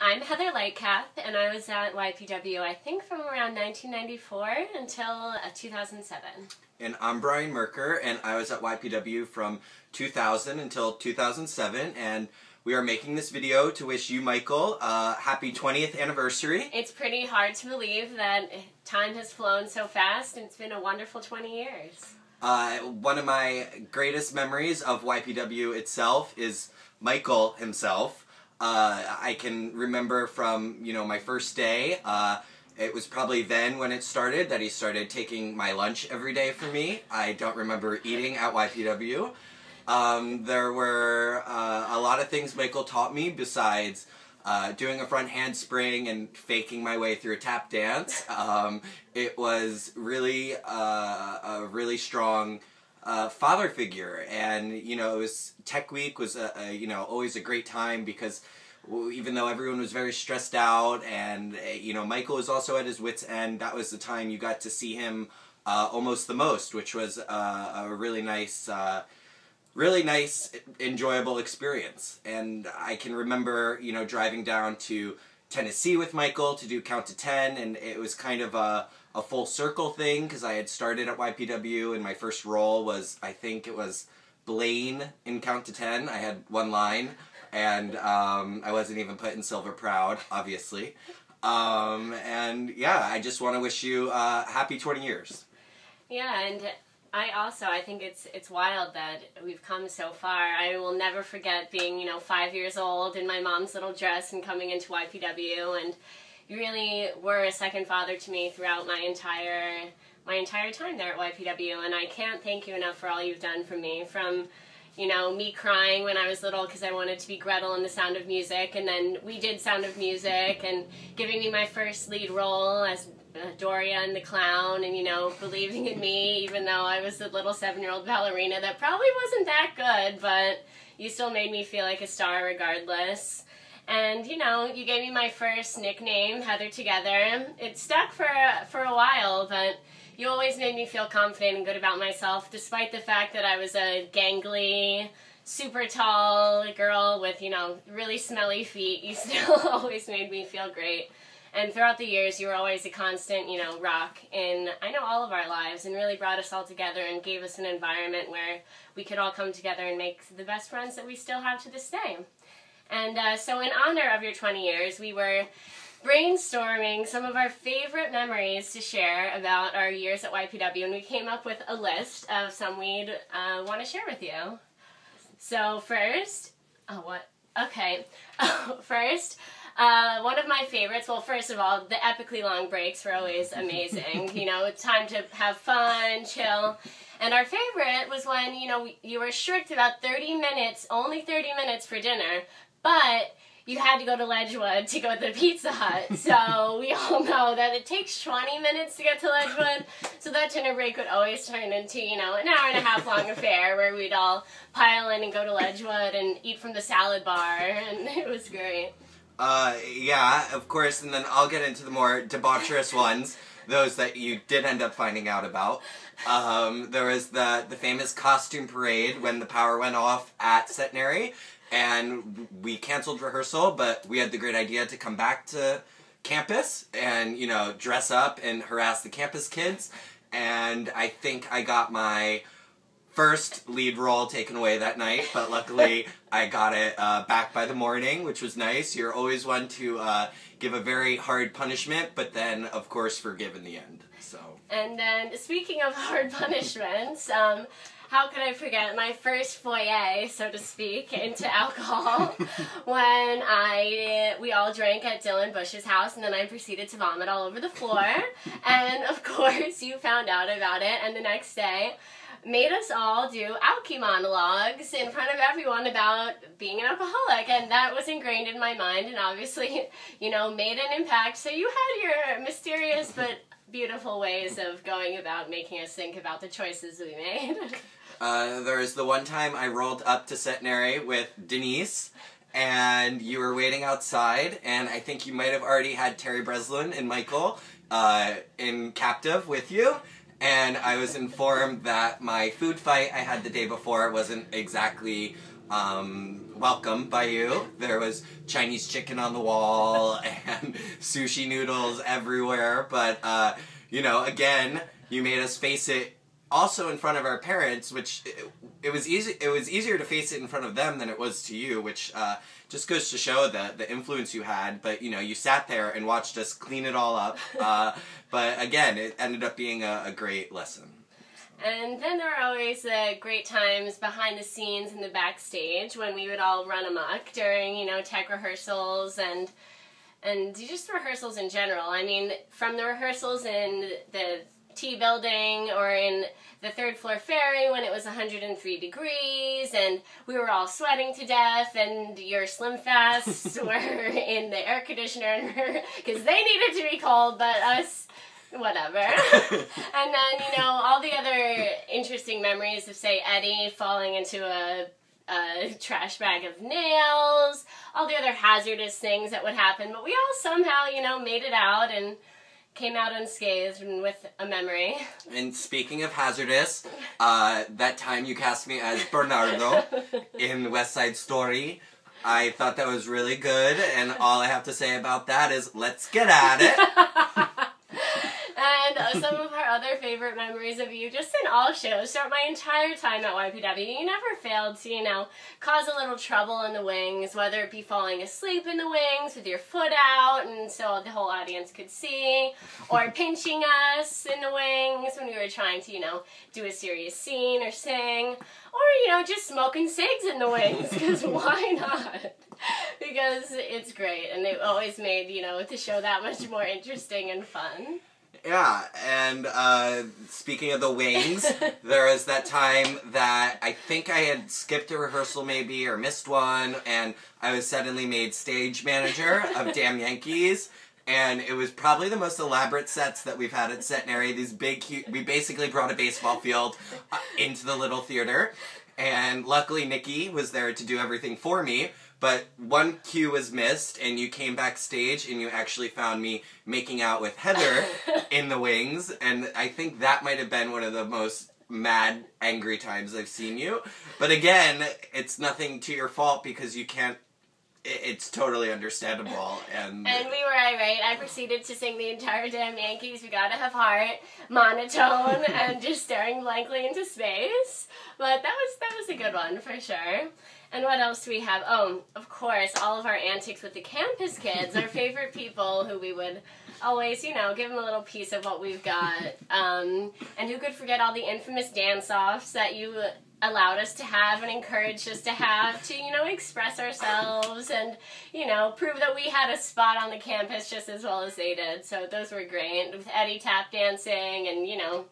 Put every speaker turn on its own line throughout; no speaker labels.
I'm Heather Lightcap, and I was at YPW, I think, from around 1994 until 2007.
And I'm Brian Merker, and I was at YPW from 2000 until 2007, and we are making this video to wish you, Michael, happy 20th anniversary.
It's pretty hard to believe that time has flown so fast, and it's been a wonderful 20 years.
One of my greatest memories of YPW itself is Michael himself. I can remember from, my first day, it was probably then when it started that he started taking my lunch every day for me. I don't remember eating at YPW. There were a lot of things Michael taught me besides doing a front handspring and faking my way through a tap dance. It was really a really strong father figure, and it was Tech Week was always a great time because even though everyone was very stressed out and Michael was also at his wit's end, that was the time you got to see him almost the most, which was a really nice enjoyable experience. And I can remember driving down to Tennessee with Michael to do Count to 10, and it was kind of a full circle thing because I had started at YPW and my first role was, I think it was Blaine in Count to 10. I had one line, and I wasn't even put in Silver Proud, obviously. And yeah, I just want to wish you happy 20 years.
Yeah, and I think it's wild that we've come so far. I will never forget being, 5 years old in my mom's little dress and coming into YPW, and you really were a second father to me throughout my entire time there at YPW, and I can't thank you enough for all you've done for me, from me crying when I was little because I wanted to be Gretel in The Sound of Music, and then we did Sound of Music, and giving me my first lead role as Doria and the Clown, and believing in me even though I was the little 7-year-old ballerina that probably wasn't that good, but you still made me feel like a star regardless. And you gave me my first nickname, Heather Together. It stuck for a while, but you always made me feel confident and good about myself, despite the fact that I was a gangly, super tall girl with, really smelly feet. You still always made me feel great. And throughout the years, you were always a constant, rock in, all of our lives, and really brought us all together and gave us an environment where we could all come together and make the best friends that we still have to this day. And so in honor of your 20 years, we were brainstorming some of our favorite memories to share about our years at YPW, and we came up with a list of some we'd want to share with you. So first, first, one of my favorites, well, first of all, the epically long breaks were always amazing. Time to have fun, chill. And our favorite was when, you were strict about 30 minutes, only 30 minutes for dinner, but you had to go to Ledgewood to go to the Pizza Hut. So we all know that it takes 20 minutes to get to Ledgewood, so that dinner break would always turn into, an hour and a half long affair where we'd all pile in and go to Ledgewood and eat from the salad bar, and it was great.
Yeah, of course, and then I'll get into the more debaucherous ones, those that you did end up finding out about. There was the famous costume parade when the power went off at Centenary, and we canceled rehearsal, but we had the great idea to come back to campus and, dress up and harass the campus kids, and I think I got my first lead role taken away that night, but luckily I got it back by the morning, which was nice. You're always one to give a very hard punishment, but then, of course, forgive in the end. So. And then,
speaking of hard punishments, how could I forget my first foyer, so to speak, into alcohol when we all drank at Dylan Bush's house, and then I proceeded to vomit all over the floor, and of course you found out about it, and the next day made us all do alky monologues in front of everyone about being an alcoholic, and that was ingrained in my mind, and obviously, made an impact. So you had your mysterious but beautiful ways of going about making us think about the choices we made.
There was the one time I rolled up to Centenary with Denise, and you were waiting outside, and I think you might have already had Terry Breslin and Michael in captive with you, and I was informed that my food fight I had the day before wasn't exactly welcomed by you. There was Chinese chicken on the wall and sushi noodles everywhere. But, again, you made us face it also in front of our parents, which it was easy. It was easier to face it in front of them than it was to you, which just goes to show the influence you had. But you sat there and watched us clean it all up. But again, it ended up being a great lesson.
And then there were always great times behind the scenes in the backstage when we would all run amok during tech rehearsals and just rehearsals in general. I mean, from the rehearsals in the T building or in the third floor ferry when it was 103 degrees and we were all sweating to death and your Slim Fasts were in the air conditioner because they needed to be cold, but us, whatever. And then, all the other interesting memories of, say, Eddie falling into a trash bag of nails, all the other hazardous things that would happen, but we all somehow, made it out and came out unscathed and with a memory.
And speaking of hazardous, that time you cast me as Bernardo in West Side Story, I thought that was really good, and all I have to say about that is, let's get at it.
And some of our other favorite memories of you, just in all shows, throughout my entire time at YPW, you never failed to, cause a little trouble in the wings, whether it be falling asleep in the wings with your foot out and so the whole audience could see, or pinching us in the wings when we were trying to, do a serious scene or sing, or, just smoking cigs in the wings, because why not? Because it's great, and it always made, the show that much more interesting and fun.
Yeah, and speaking of the wings, there was that time that I think I had skipped a rehearsal maybe, or missed one, and I was suddenly made stage manager of Damn Yankees, and it was probably the most elaborate sets that we've had at Centenary. These big, we basically brought a baseball field into the little theater, and luckily Nikki was there to do everything for me. But one cue was missed, and you came backstage, and you actually found me making out with Heather in the wings, and I think that might have been one of the most mad, angry times I've seen you. But again, it's nothing to your fault, because you can't, it's totally understandable. And
we were irate. I proceeded to sing the entire Damn Yankees, We Gotta Have Heart, monotone, and just staring blankly into space. But that was a good one, for sure. And what else do we have? Oh, of course, all of our antics with the campus kids, our favorite people who we would always, give them a little piece of what we've got. And who could forget all the infamous dance-offs that you allowed us to have and encouraged us to have to, express ourselves and, prove that we had a spot on the campus just as well as they did. So those were great, with Eddie tap dancing and,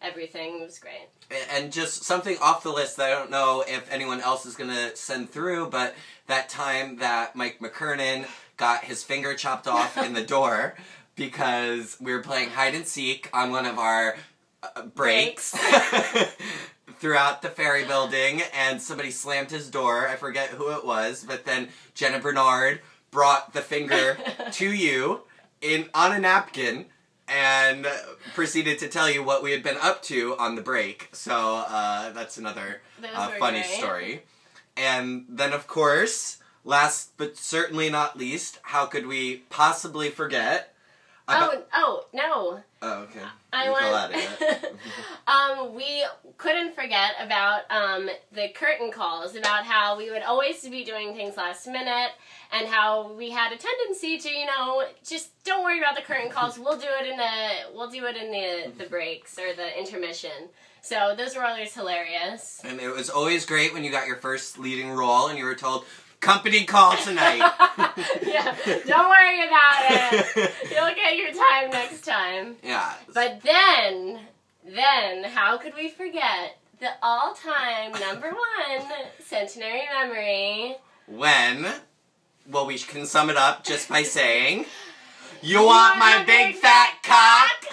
everything was great.
And just something off the list that I don't know if anyone else is going to send through, but that time that Mike McKernan got his finger chopped off in the door because we were playing hide and seek on one of our breaks throughout the ferry building, and somebody slammed his door. I forget who it was, but then Jenna Bernard brought the finger to you on a napkin and proceeded to tell you what we had been up to on the break. So that's another funny story. And then, of course, last but certainly not least, how could we possibly forget?
No.
Oh, okay.
We couldn't forget about the curtain calls, about how we would always be doing things last minute, and how we had a tendency to, just don't worry about the curtain calls. We'll do it in the breaks or the intermission. So those were always hilarious. And it was always great when you got your first leading role and you were told, company call tonight. Yeah, don't worry about it. You'll get your time next time. Yeah. But then, how could we forget the all-time #1 centenary memory? Well, we can sum it up just by saying, you want my big fat cock?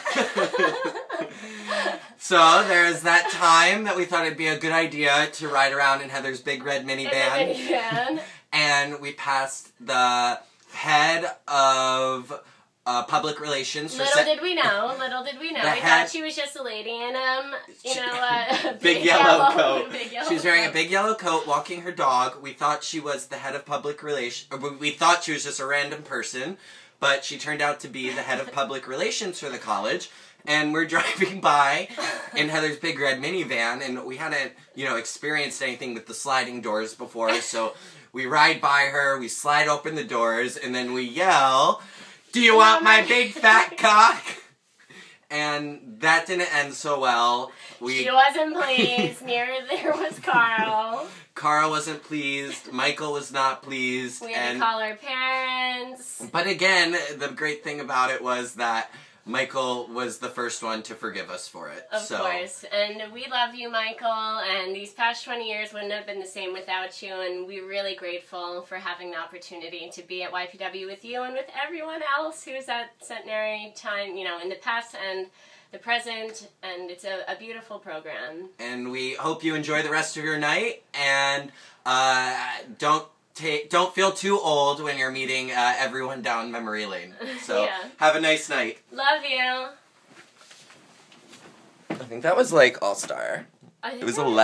So there's that time that we thought it'd be a good idea to ride around in Heather's big red minivan. And we passed the head of
public relations.
Little did we know. We thought she was just a lady in a
big yellow coat.
Big yellow
She was wearing a
coat.
big yellow coat, walking her dog. We thought she was the head of public relations. We thought she was just a random person, but she turned out to be the head of public relations for the college. And we're driving by in Heather's big red minivan, and we hadn't, experienced anything with the sliding doors before, so we ride by her, we slide open the doors, and then we yell, "Do you want my big fat cock?" And that didn't end so well.
She wasn't pleased. Near there was Carl.
Carl wasn't pleased. Michael was not pleased.
We had to call our parents.
But again, the great thing about it was that Michael was the first one to forgive us for it.
Of course. And we love you, Michael, and these past 20 years wouldn't have been the same without you, and we're really grateful for having the opportunity to be at YPW with you and with everyone else who's at Centenary time, in the past and the present, and it's a beautiful program.
And we hope you enjoy the rest of your night, and don't feel too old when you're meeting everyone down memory lane. So have a nice night.
Love you.
I think that was like All-Star. It was 11.